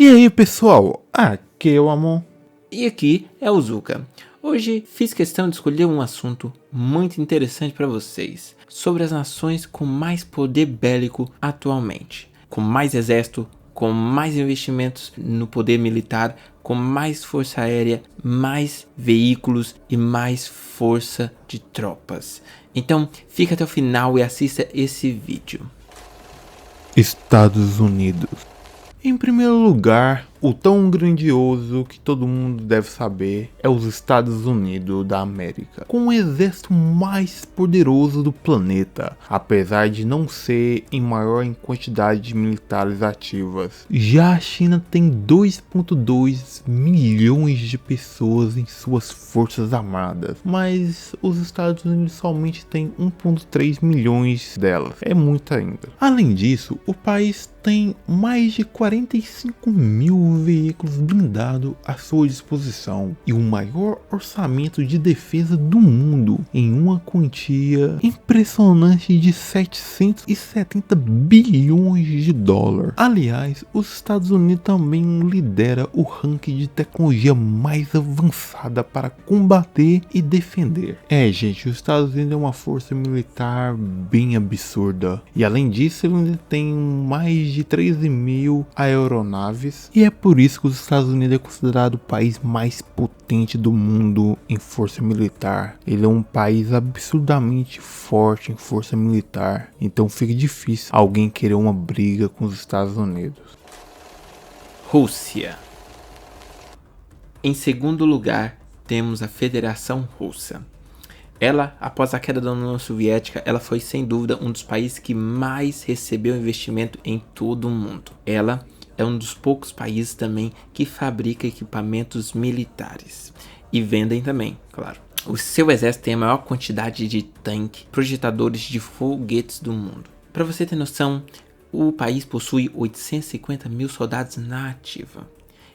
E aí pessoal, aqui é o Amon. E aqui é o Zuka. Hoje fiz questão de escolher um assunto muito interessante para vocês, sobre as nações com mais poder bélico atualmente, com mais exército, com mais investimentos no poder militar, com mais força aérea, mais veículos e mais força de tropas. Então fica até o final e assista esse vídeo. Estados Unidos. Em primeiro lugar, o tão grandioso que todo mundo deve saber é os Estados Unidos da América, com o exército mais poderoso do planeta, apesar de não ser em maior em quantidade de militares ativas. Já a China tem 2,2 milhões de pessoas em suas forças armadas, mas os Estados Unidos somente tem 1,3 milhões delas, é muito ainda. Além disso, o país tem mais de 45 mil veículos blindados à sua disposição e o maior orçamento de defesa do mundo, em uma quantia impressionante de 770 bilhões de dólares. Aliás, os Estados Unidos também lidera o ranking de tecnologia mais avançada para combater e defender. Gente, os Estados Unidos é uma força militar bem absurda, e além disso ele ainda tem mais de 13 mil aeronaves, e é por isso que os Estados Unidos é considerado o país mais potente do mundo em força militar. Ele é um país absurdamente forte em força militar, então fica difícil alguém querer uma briga com os Estados Unidos. Rússia. Em segundo lugar, temos a Federação Russa. Ela, após a queda da União Soviética, ela foi sem dúvida um dos países que mais recebeu investimento em todo o mundo. Ela é um dos poucos países também que fabrica equipamentos militares e vendem também, claro. O seu exército tem a maior quantidade de tanques, projetadores de foguetes do mundo. Para você ter noção, o país possui 850 mil soldados na ativa.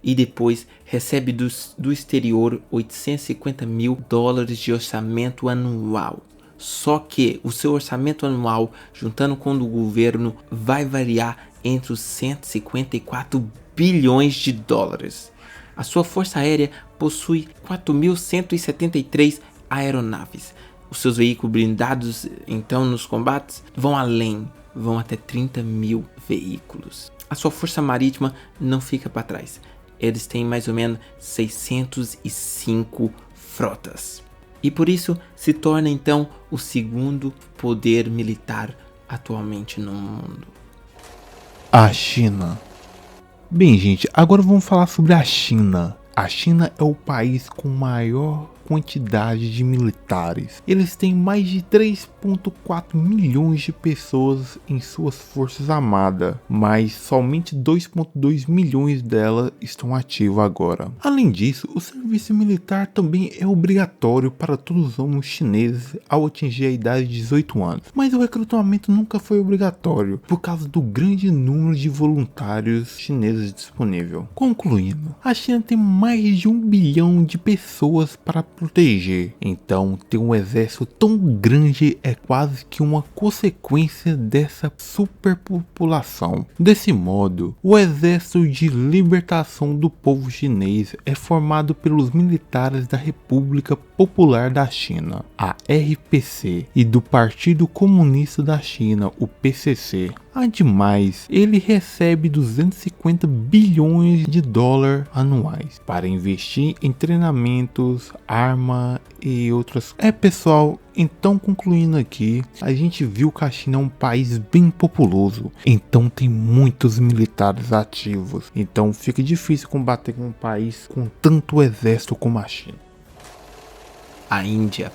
E depois recebe do exterior 850 mil dólares de orçamento anual. Só que o seu orçamento anual, juntando com o do governo, vai variar entre os 154 bilhões de dólares. A sua força aérea possui 4.173 aeronaves. Os seus veículos blindados, então, nos combates, vão além, vão até 30 mil veículos. A sua força marítima não fica para trás. Eles têm mais ou menos 605 frotas. E por isso se torna então o segundo poder militar atualmente no mundo. A China. Bem, gente, agora vamos falar sobre a China. A China é o país com maior quantidade de militares. Eles têm mais de 3,4 milhões de pessoas em suas forças armadas, mas somente 2,2 milhões delas estão ativas agora. Além disso, o serviço militar também é obrigatório para todos os homens chineses ao atingir a idade de 18 anos, mas o recrutamento nunca foi obrigatório por causa do grande número de voluntários chineses disponível. Concluindo, a China tem mais de 1 bilhão de pessoas para proteger, então ter um exército tão grande é quase que uma consequência dessa superpopulação. Desse modo, o Exército de Libertação do Povo Chinês é formado pelos militares da República Popular da China, a RPC, e do Partido Comunista da China, o PCC. Ademais, ele recebe 250 bilhões de dólares anuais para investir em treinamentos, arma e outras. Pessoal, então concluindo aqui, a gente viu que a China é um país bem populoso, então tem muitos militares ativos, então fica difícil combater com um país com tanto exército como a China. A Índia.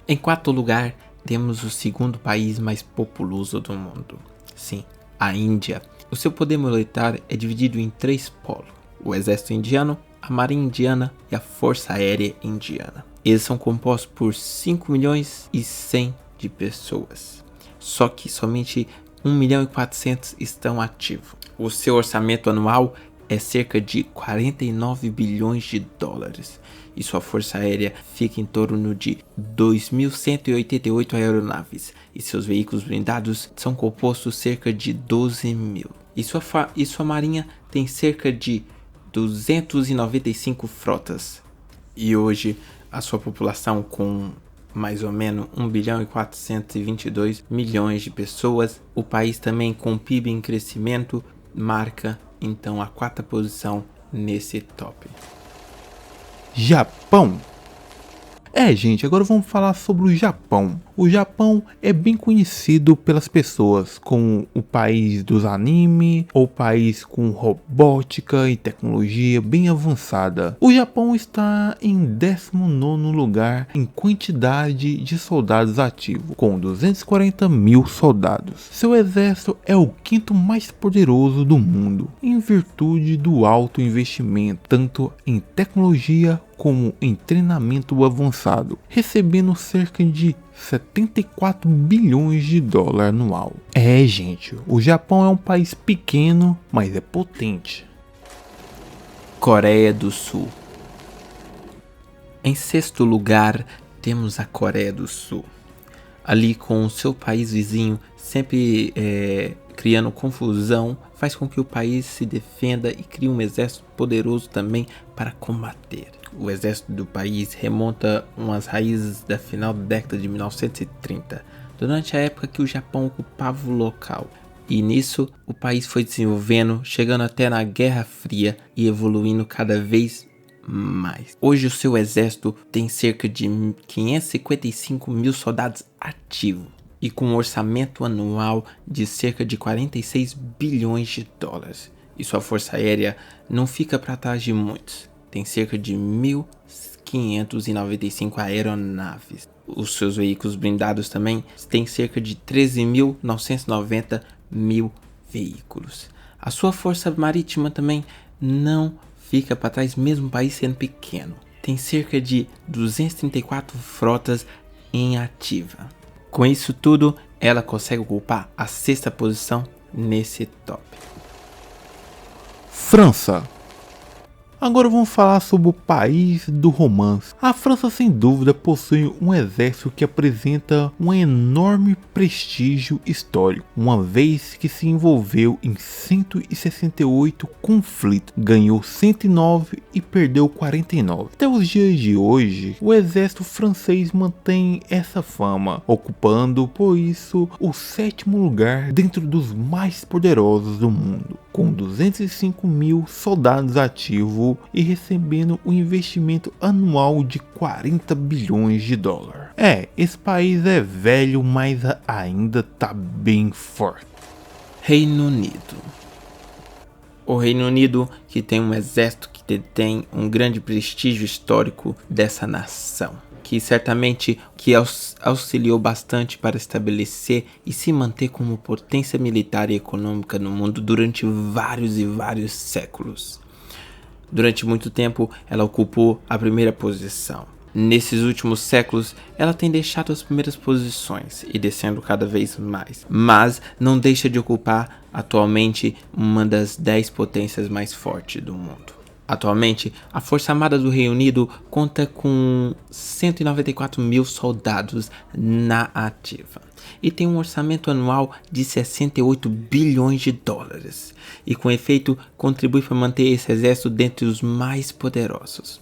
Em quarto lugar, temos o segundo país mais populoso do mundo. Sim, a Índia. O seu poder militar é dividido em 3 polos: o exército indiano, a marinha indiana e a força aérea indiana. Eles são compostos por 5 milhões e 100 de pessoas. Só que somente 1 milhão e 400 estão ativos. O seu orçamento anual é cerca de 49 bilhões de dólares. E sua força aérea fica em torno de 2.188 aeronaves. E seus veículos blindados são compostos cerca de 12 mil. e sua marinha tem cerca de 295 frotas. E hoje a sua população, com mais ou menos 1 bilhão e 422 milhões de pessoas, o país também com PIB em crescimento, marca então a 4ª posição nesse top. Japão. Gente, agora vamos falar sobre o Japão. O Japão é bem conhecido pelas pessoas como o país dos anime, ou país com robótica e tecnologia bem avançada. O Japão está em 19º lugar em quantidade de soldados ativos, com 240 mil soldados. Seu exército é o 5º mais poderoso do mundo, em virtude do alto investimento, tanto em tecnologia como em treinamento avançado, recebendo cerca de 74 bilhões de dólares anual. Gente, o Japão é um país pequeno, mas é potente. Coreia do Sul. Em 6º lugar, temos a Coreia do Sul. Ali com o seu país vizinho, sempre criando confusão, faz com que o país se defenda e crie um exército poderoso também para combater. O exército do país remonta umas raízes da final da década de 1930, durante a época que o Japão ocupava o local. E nisso o país foi desenvolvendo, chegando até na Guerra Fria e evoluindo cada vez mais. Hoje o seu exército tem cerca de 555 mil soldados ativos e com um orçamento anual de cerca de 46 bilhões de dólares. E sua força aérea não fica para trás de muitos. Tem cerca de 1.595 aeronaves. Os seus veículos blindados também têm cerca de 13.990 mil veículos. A sua força marítima também não fica para trás, mesmo o país sendo pequeno. Tem cerca de 234 frotas em ativa. Com isso tudo, ela consegue ocupar a 6ª posição nesse top. França. Agora vamos falar sobre o país do romance. A França sem dúvida possui um exército que apresenta um enorme prestígio histórico, uma vez que se envolveu em 168 conflitos, ganhou 109 e perdeu 49. Até os dias de hoje, o exército francês mantém essa fama, ocupando por isso o 7º lugar dentro dos mais poderosos do mundo, com 205 mil soldados ativos e recebendo um investimento anual de 40 bilhões de dólares. Esse país é velho, mas ainda tá bem forte. Reino Unido. O Reino Unido, que tem um exército que detém um grande prestígio histórico dessa nação, que certamente auxiliou bastante para estabelecer e se manter como potência militar e econômica no mundo durante vários e vários séculos. Durante muito tempo, ela ocupou a 1ª posição. Nesses últimos séculos, ela tem deixado as primeiras posições e descendo cada vez mais, mas não deixa de ocupar atualmente uma das 10 potências mais fortes do mundo. Atualmente, a Força Armada do Reino Unido conta com 194 mil soldados na ativa e tem um orçamento anual de 68 bilhões de dólares e, com efeito, contribui para manter esse exército dentre os mais poderosos.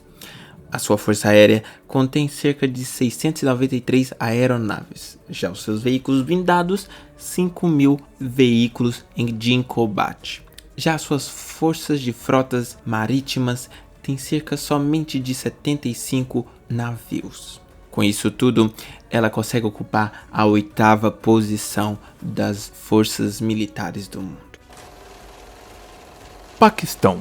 A sua força aérea contém cerca de 693 aeronaves, já os seus veículos blindados, 5 mil veículos de combate. Já as suas forças de frotas marítimas têm cerca somente de 75 navios. Com isso tudo, ela consegue ocupar a 8ª posição das forças militares do mundo. Paquistão.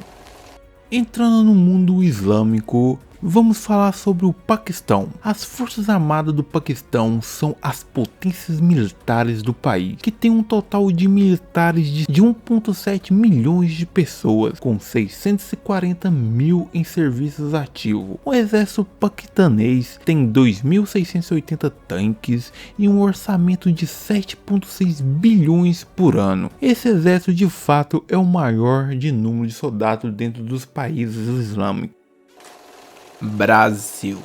Entrando no mundo islâmico, vamos falar sobre o Paquistão. As Forças Armadas do Paquistão são as potências militares do país, que tem um total de militares de 1,7 milhões de pessoas, com 640 mil em serviços ativos. O exército paquistanês tem 2.680 tanques e um orçamento de 7,6 bilhões por ano. Esse exército de fato é o maior de número de soldados dentro dos países islâmicos. Brasil.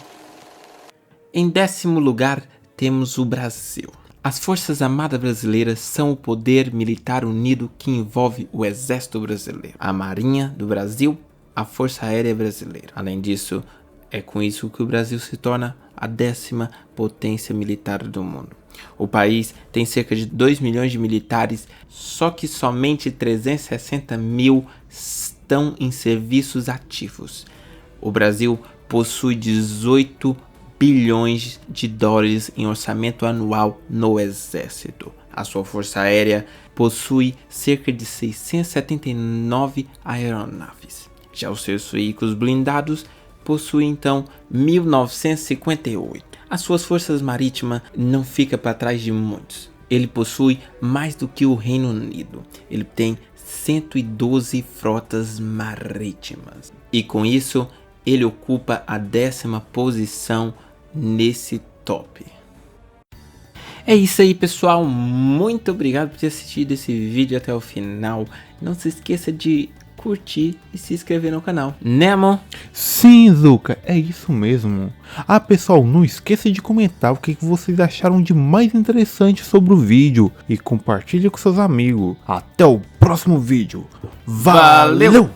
Em 10º lugar temos o Brasil. As Forças Armadas Brasileiras são o poder militar unido que envolve o Exército Brasileiro, a Marinha do Brasil, a Força Aérea Brasileira. Além disso, é com isso que o Brasil se torna a 10ª potência militar do mundo. O país tem cerca de 2 milhões de militares, só que somente 360 mil estão em serviços ativos. O Brasil possui 18 bilhões de dólares em orçamento anual no Exército. A sua Força Aérea possui cerca de 679 aeronaves. Já os seus veículos blindados possuem então 1958. As suas forças marítimas não ficam para trás de muitos. Ele possui mais do que o Reino Unido. Ele tem 112 frotas marítimas. E com isso, ele ocupa a 10ª posição nesse top. É isso aí, pessoal. Muito obrigado por ter assistido esse vídeo até o final. Não se esqueça de curtir e se inscrever no canal, né, amor? Sim, Zuka, é isso mesmo. Ah, pessoal, não esqueça de comentar o que vocês acharam de mais interessante sobre o vídeo e compartilhe com seus amigos. Até o próximo vídeo. Valeu!